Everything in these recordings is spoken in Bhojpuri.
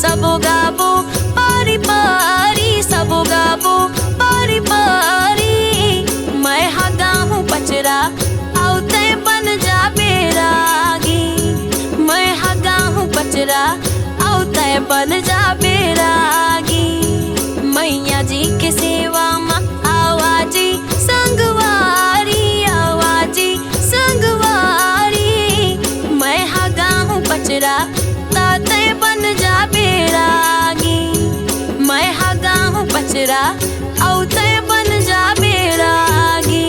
सबो गाबो पारी पारी, सबो गाबो पारी पारी। मैं हगा हूँ पचरा आउ तय बन जा बेरागी। मैं हगा हूँ पचरा आउ तय बन जा बेरागी। मैया जी के सेवा माँ आवाजी संगवारी, आवाजी संगवारी। मैं हगा हूँ पचरा ताते बन जा बेरागी। मैं हगा हूँ पचरा आउ तय बन जा बेरागी।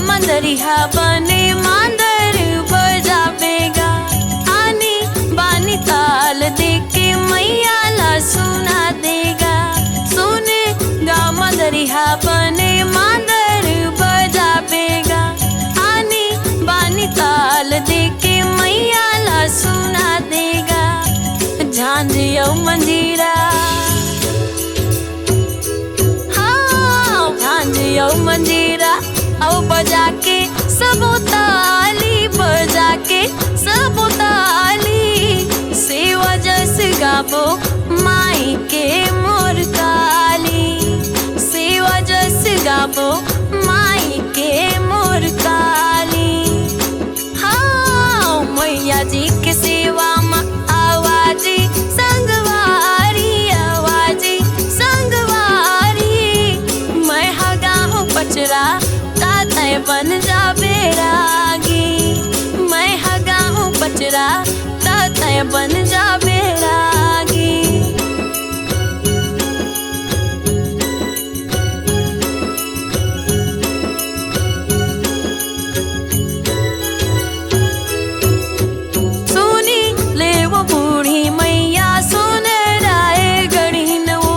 मंदरिया बने मांदर बजावेगा। आनी बानी ताल देके मैया ला सुना देगा। सुने गा मंदरिया बने मांदर बजावेगा। आनी बानी ताल देके मैया ला सुना देगा। झांझियो मंजीरा, हाँ झांझियो मंजीरा आओ बजा के सबो ताली, बजा के सबो ताली। सेवा जस गाबो माई के मोर काली। सेवा जस गाबो माई के मोर काली। हाँ मैया जी के सेवा माँ आवाजी संगवारी, आवाजी संगवारी। मैं हगा हूँ पचरा ताते बन जा बेरागी। मैं हगा हूँ पचरा ताते बन जा बेरागी। सुनी ले वो बूढ़ी मैया सुन राय गढ़ी न वो।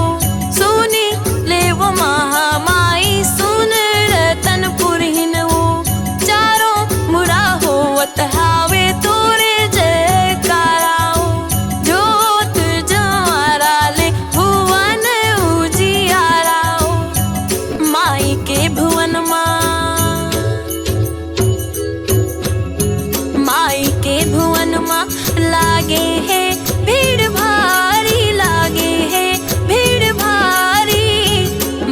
सुनी ले वो महामाई सुन रतनपुरी न वो। चारों मुरा होवत हावे तोरे जयकाराओ। जोत जवारा ले भुवन उजियाराओ। माई के भुवन माँ, माई के भुवन माँ लागे है भीड़ भारी, लागे है भीड़ भारी।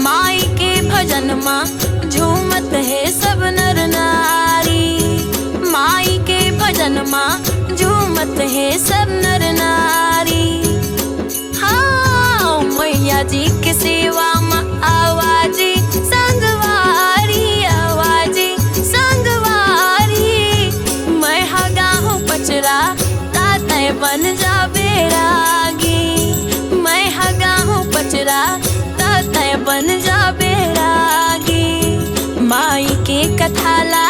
माई के भजन माँ झूमत है सब नर नारी। माई के भजन माँ झूमत है सब नर नारी। हाँ मैया जी के सेवा माँ आवाजी संगवारी, आवाजी संगवारी। मैं हगा हूँ पचरा ताते बन जा बेरागी। मैं हगा हूँ पचरा ताते बन जा बेरागी। माई के कथाला,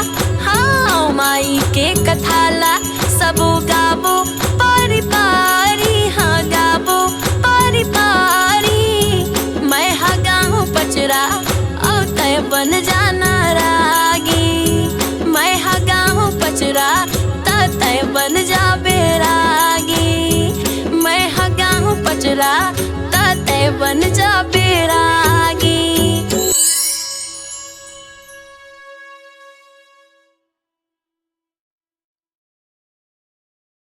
हाँ माई के कथाला सबो गाबो पारी पारी, हाँ गाबो पारी पारी। मैं हगा हूँ पचरा औ तय बन जाना रागी। मैं हगा हूँ पचरा तय बन जा बेरागी। मैं हगा हूँ पचरा तय बन जा बेरागी।